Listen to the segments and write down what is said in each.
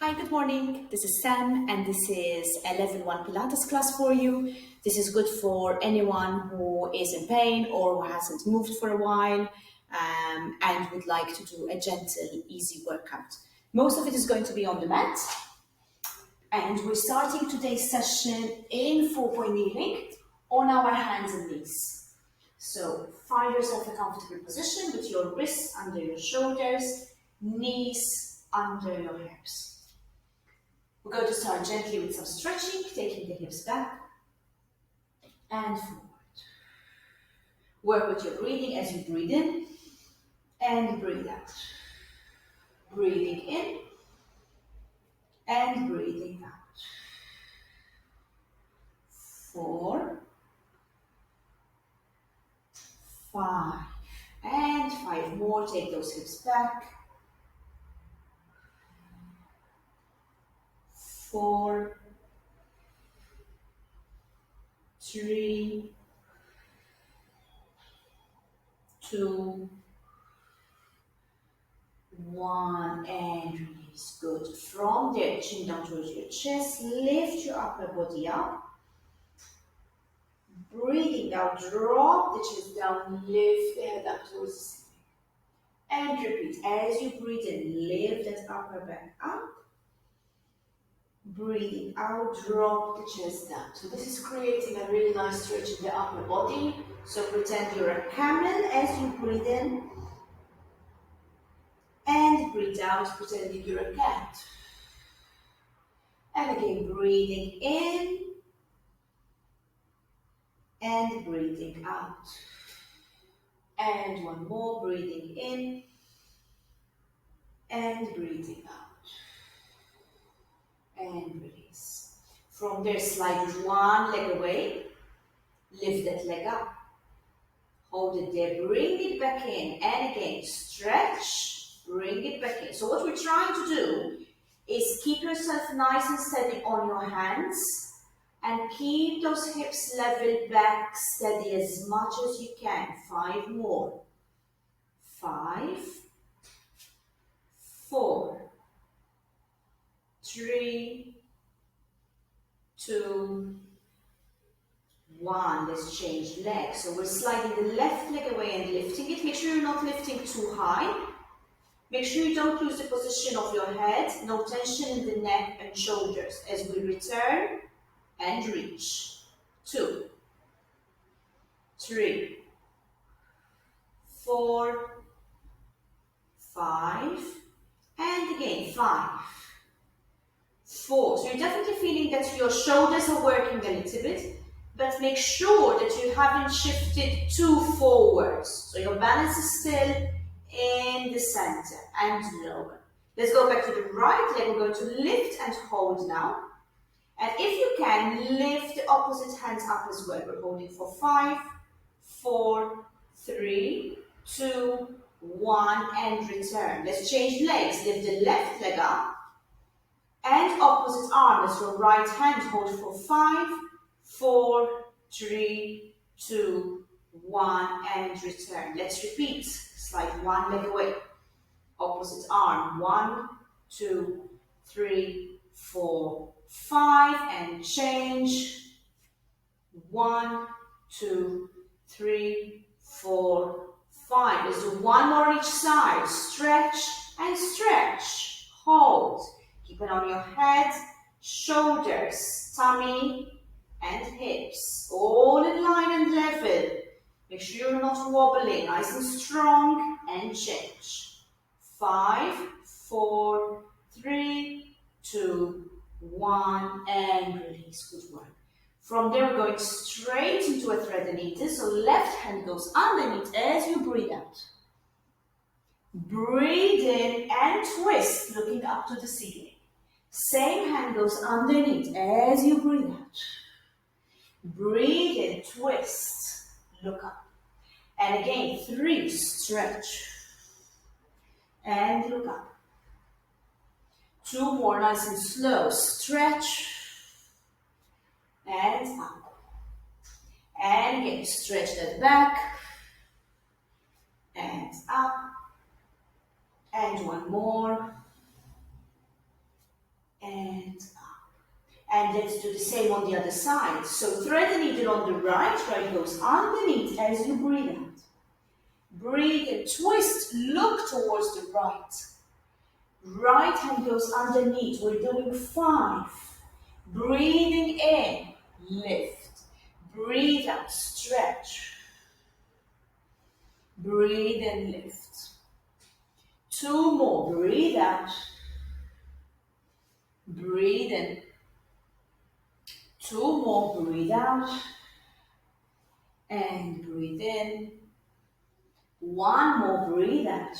Hi, good morning. This is Sam, and this is a level 1 Pilates class for you. This is good for anyone who is in pain or who hasn't moved for a while and would like to do a gentle, easy workout. Most of it is going to be on the mat, and we're starting today's session in 4-point kneeling on our hands and knees. So find yourself a comfortable position with your wrists under your shoulders, knees under your hips. We're going to start gently with some stretching, taking the hips back and forward. Work with your breathing as you breathe in and breathe out. Breathing in and breathing out. 4, 5, and 5 more. Take those hips back. 4, 3, 2, 1, and release. Good. From there, chin down towards your chest. Lift your upper body up. Breathing out, drop the chest down, lift the head up towards the ceiling. And repeat. As you breathe in, lift that upper back up. Breathing out, drop the chest down. So this is creating a really nice stretch in the upper body. So pretend you're a camel as you breathe in. And breathe out, pretending you're a cat. And again, breathing in. And breathing out. And one more, breathing in. And breathing out. And release. From there, slide one leg away. Lift that leg up. Hold it there. Bring it back in. And again, stretch. Bring it back in. So what we're trying to do is keep yourself nice and steady on your hands. And keep those hips level back steady as much as you can. 5 more. 5, 4, 3, 2, 1. Let's change legs. So we're sliding the left leg away and lifting it. Make sure you're not lifting too high. Make sure you don't lose the position of your head. No tension in the neck and shoulders as we return and reach. 2, 3, 4, 5, and again 5, 4. So you're definitely feeling that your shoulders are working a little bit, but make sure that you haven't shifted too forwards. So your balance is still in the center and lower. Let's go back to the right leg. We're going to lift and hold now. And if you can, lift the opposite hands up as well. We're holding for 5, 4, 3, 2, 1, and return. Let's change legs. Lift the left leg up. And opposite arm. Let's go right hand. Hold for 5, 4, 3, 2, 1, and return. Let's repeat. Slide one leg away. Opposite arm. 1, 2, 3, 4, 5, and change. 1, 2, 3, 4, 5. Let's do one more on each side. Stretch and stretch. Hold. Keep it on your head, shoulders, tummy, and hips. All in line and level. Make sure you're not wobbling. Nice and strong. And change. 5, 4, 3, 2, 1, and release. Good work. From there, we're going straight into a thread and eater. So left hand goes underneath as you breathe out. Breathe in and twist, looking up to the ceiling. Same hand goes underneath as you breathe out. Breathe in, twist, look up. And again, 3, stretch. And look up. 2 more, nice and slow. Stretch. And up. And again, stretch that back. And up. And one more. And let's do the same on the other side. So thread the needle on the right goes underneath as you breathe out. Breathe and twist, look towards the right. Right hand goes underneath, we're doing 5. Breathing in, lift. Breathe out, stretch. Breathe and lift. 2 more, breathe out. Breathe in. 2 more, breathe out. And breathe in. 1 more, breathe out.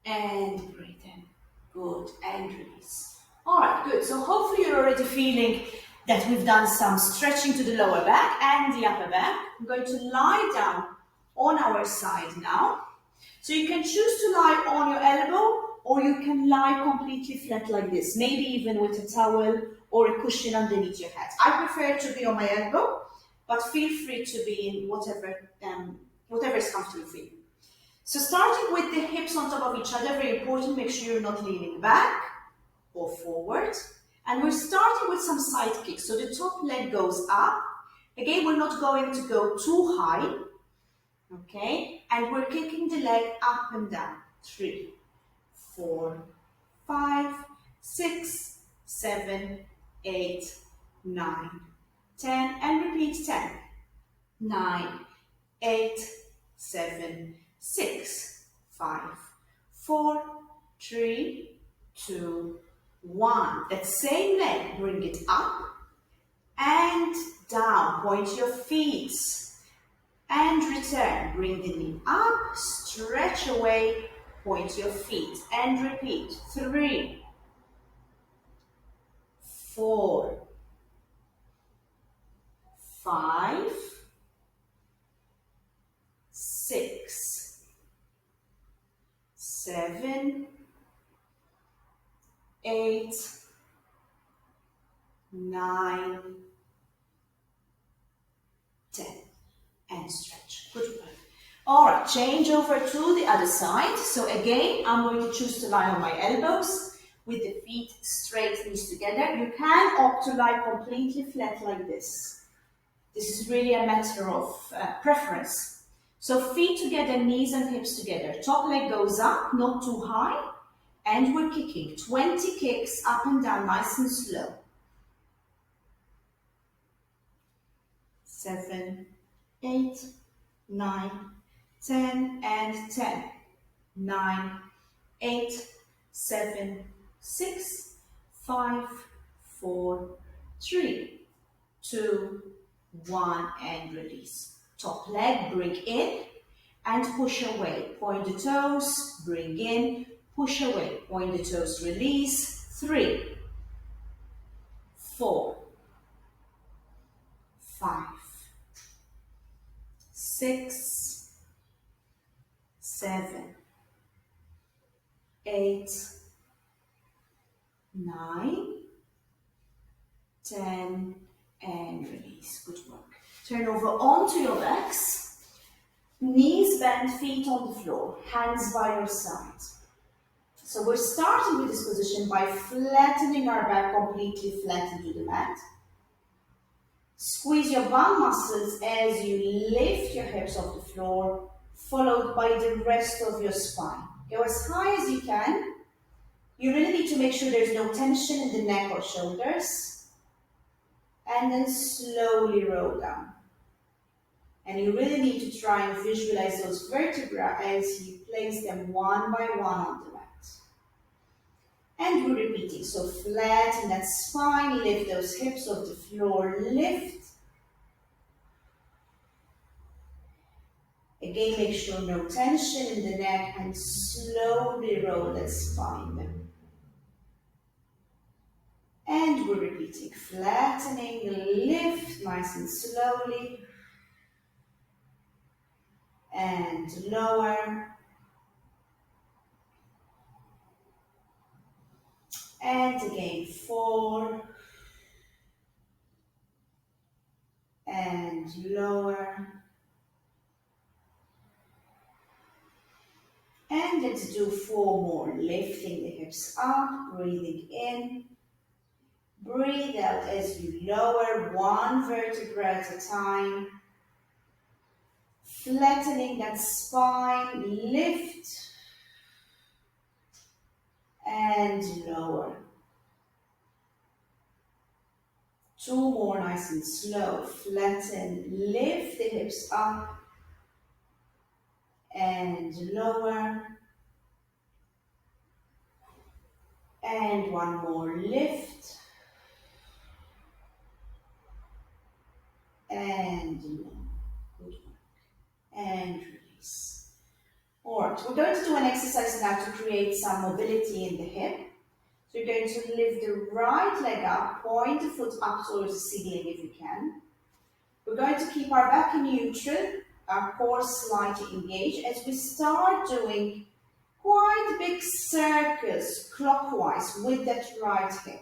And breathe in. Good, and release. All right, good. So hopefully you're already feeling that we've done some stretching to the lower back and the upper back. I'm going to lie down on our side now. So you can choose to lie on your elbow, or you can lie completely flat like this, maybe even with a towel or a cushion underneath your head. I prefer to be on my elbow, but feel free to be in whatever is comfortable for you. So starting with the hips on top of each other, very important, make sure you're not leaning back or forward. And we're starting with some side kicks. So the top leg goes up. Again, we're not going to go too high. Okay, and we're kicking the leg up and down. 3, 4, 5, 6, 7, 8, 9, 10, and repeat 10, 9, 8, 7, 6, 5, 4, 3, 2, 1. That same leg, bring it up and down. Point your feet. And return, bring the knee up, stretch away, point your feet, and repeat. 3, 4, 5, 6, 7, 8, 9, 10. And stretch. Good work. All right, change over to the other side. So again, I'm going to choose to lie on my elbows with the feet straight, knees together. You can opt to lie completely flat like this. This is really a matter of preference. So feet together, knees and hips together. Top leg goes up, not too high. And we're kicking 20 kicks up and down, nice and slow. 7, 8, 9, 10, and 10, 9, 8, 7, 6, 5, 4, 3, 2, 1, and release. Top leg, bring in and push away. Point the toes, bring in, push away. Point the toes, release. 3, 4, 5, 6, 7, 8, 9, 10, and release. Good work. Turn over onto your backs. Knees bent, feet on the floor, hands by your side. So we're starting with this position by flattening our back completely flat into the mat. Squeeze your bum muscles as you lift your hips off the floor, followed by the rest of your spine. Go as high as you can. You really need to make sure there's no tension in the neck or shoulders. And then slowly roll down. And you really need to try and visualize those vertebrae as you place them one by one on the mat. And we're repeating. So flatten that spine, lift those hips off the floor, lift. Again, make sure no tension in the neck and slowly roll that spine down. And we're repeating, flattening, lift, nice and slowly. And lower. And again, 4. And lower. And let's do 4 more, lifting the hips up, breathing in. Breathe out as you lower one vertebra at a time. Flattening that spine, lift and lower. 2 more, nice and slow. Flatten, lift the hips up and lower. And 1 more, lift and lower. Good work. And release. Alright, we're going to do an exercise now to create some mobility in the hip. So you're going to lift the right leg up, point the foot up towards the ceiling if you can. We're going to keep our back in neutral, our core slightly engaged as we start doing quite big circles clockwise with that right hip.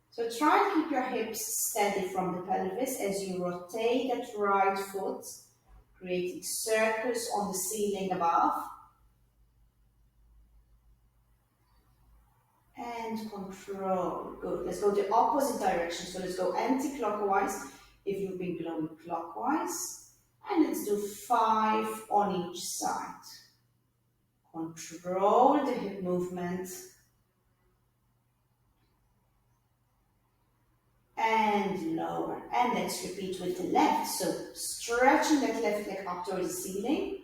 So try to keep your hips steady from the pelvis as you rotate that right foot, creating circles on the ceiling above. And control. Good. Let's go the opposite direction. So let's go anti-clockwise if you've been going clockwise. And let's do 5 on each side. Control the hip movement. And lower. And let's repeat with the left. So stretching that left leg up towards the ceiling.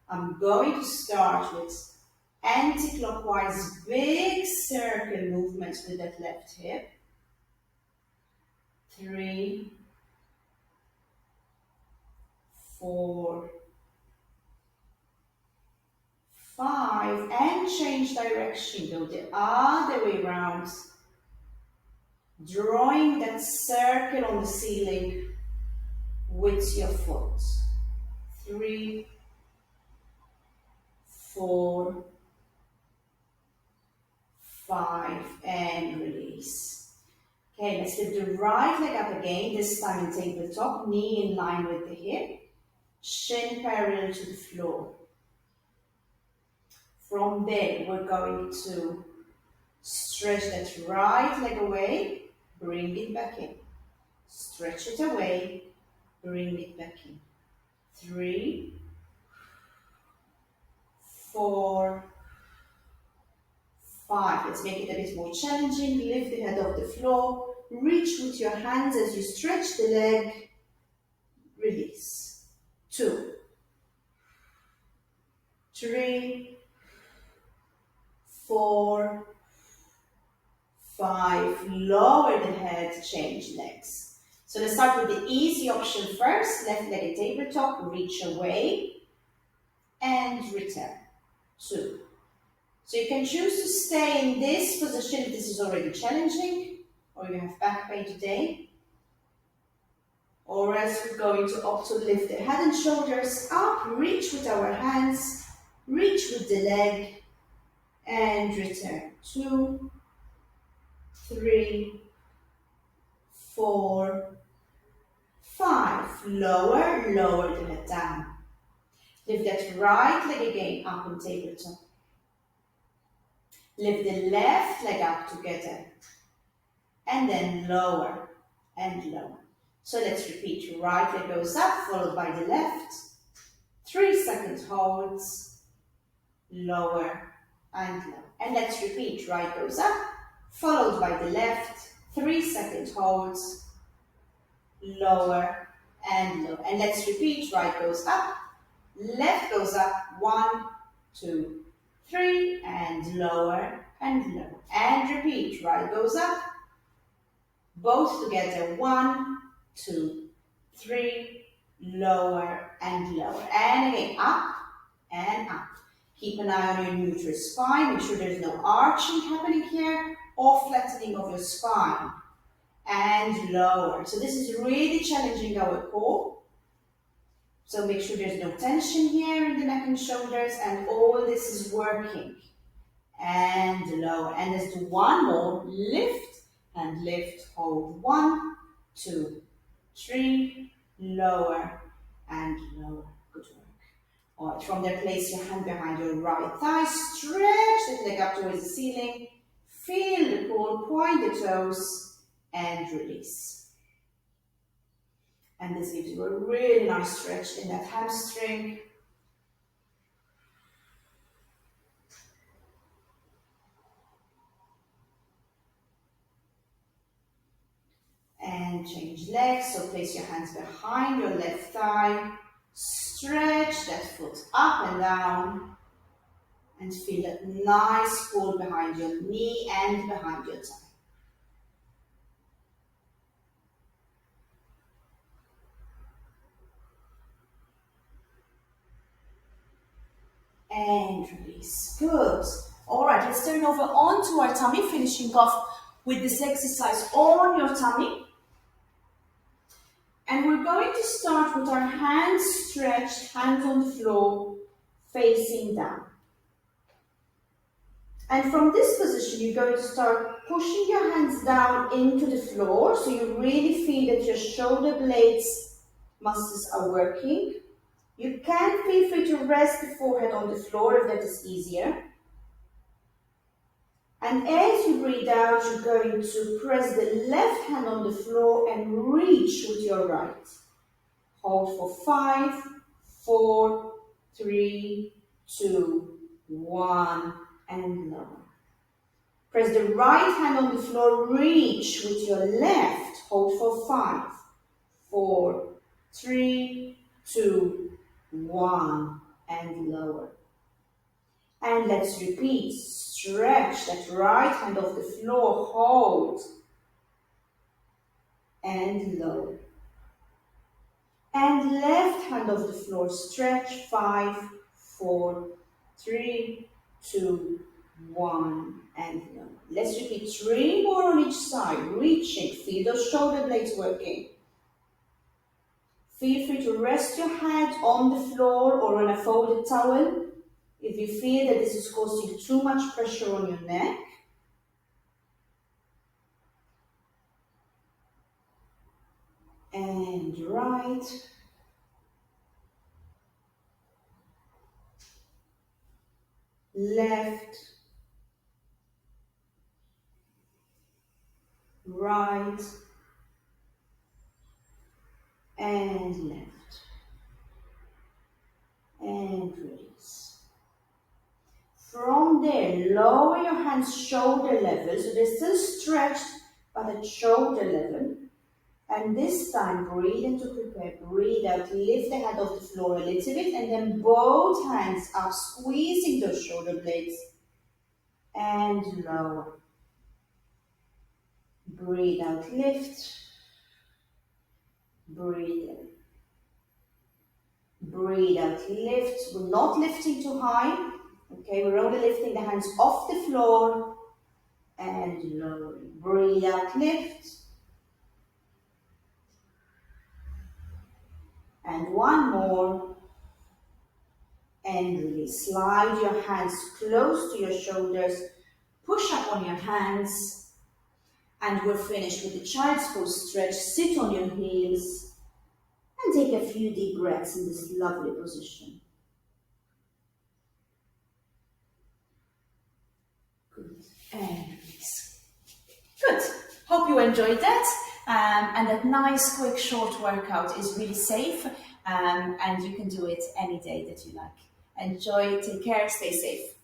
I'm going to start with anti-clockwise big circle movements with that left hip. 3, 4, 5, and change direction. Go the other way around. Drawing that circle on the ceiling with your foot. 3, 4, 5, and release. Okay, let's lift the right leg up again, this time in tabletop, knee in line with the hip, shin parallel to the floor. From there, we're going to stretch that right leg away, bring it back in. Stretch it away, bring it back in. 3, 4, 5. Let's make it a bit more challenging. Lift the head off the floor. Reach with your hands as you stretch the leg. Release. 2, 3, 4, 5. Lower the head, change legs. So let's start with the easy option first. Left leg in tabletop, reach away and return. 2. So you can choose to stay in this position if this is already challenging, or you have back pain today. Or else we're going to opt to lift the head and shoulders up, reach with our hands, reach with the leg, and return. 2, 3, 4, 5. Lower, lower the head down. Lift that right leg again up on tabletop. Lift the left leg up together. And then lower and lower. So let's repeat. Right leg goes up, followed by the left. 3-second holds. Lower and lower. And let's repeat. Right goes up, followed by the left. 3-second holds. Lower and lower. And let's repeat. Right goes up, left goes up. 1, 2, 3, and lower and lower. And repeat. Right goes up, both together. 1, 2, 3, lower and lower. And again, up and up. Keep an eye on your neutral spine. Make sure there's no arching happening here or flattening of your spine. And lower. So this is really challenging our core. So make sure there's no tension here in the neck and shoulders, and all this is working. And lower. And let's do 1 more. Lift and lift. Hold. 1, 2, 3. Lower and lower. Good work. All right. From there, place your hand behind your right thigh. Stretch the leg up towards the ceiling. Feel the pull, point the toes, and release. And this gives you a really nice stretch in that hamstring. And change legs, so place your hands behind your left thigh. Stretch that foot up and down. And feel that nice pull behind your knee and behind your thigh. And release. Good. All right, let's turn over onto our tummy, finishing off with this exercise on your tummy. And we're going to start with our hands stretched, hands on the floor, facing down. And from this position, you're going to start pushing your hands down into the floor, so you really feel that your shoulder blades muscles are working. You can feel free to rest the forehead on the floor if that is easier. And as you breathe out, you're going to press the left hand on the floor and reach with your right. Hold for 5, 4, 3, 2, 1, and lower. Press the right hand on the floor, reach with your left. Hold for 5, 4, 3, 2, 1, and lower. And let's repeat. Stretch that right hand off the floor, hold, and lower. And left hand off the floor, stretch, 5, 4, 3, 2, 1, and lower. Let's repeat 3 more on each side, reaching, feel those shoulder blades working. Feel free to rest your head on the floor or on a folded towel if you feel that this is causing too much pressure on your neck. And right. Left. Right. And left. And release. From there, lower your hands shoulder level, so they're still stretched, but at shoulder level. And this time, breathe in to prepare, breathe out, lift the head off the floor a little bit, and then both hands up, squeezing those shoulder blades, and lower. Breathe out, lift, breathe in. Breathe out, lift. We're not lifting too high. Okay, we're only lifting the hands off the floor and lowering. Breathe out, lift. And one more. And release. Slide your hands close to your shoulders. Push up on your hands. And we're finished with the child's pose stretch. Sit on your heels. And take a few deep breaths in this lovely position. Good. And release. Good. Hope you enjoyed that. And that nice, quick, short workout is really safe. And you can do it any day that you like. Enjoy, take care, stay safe.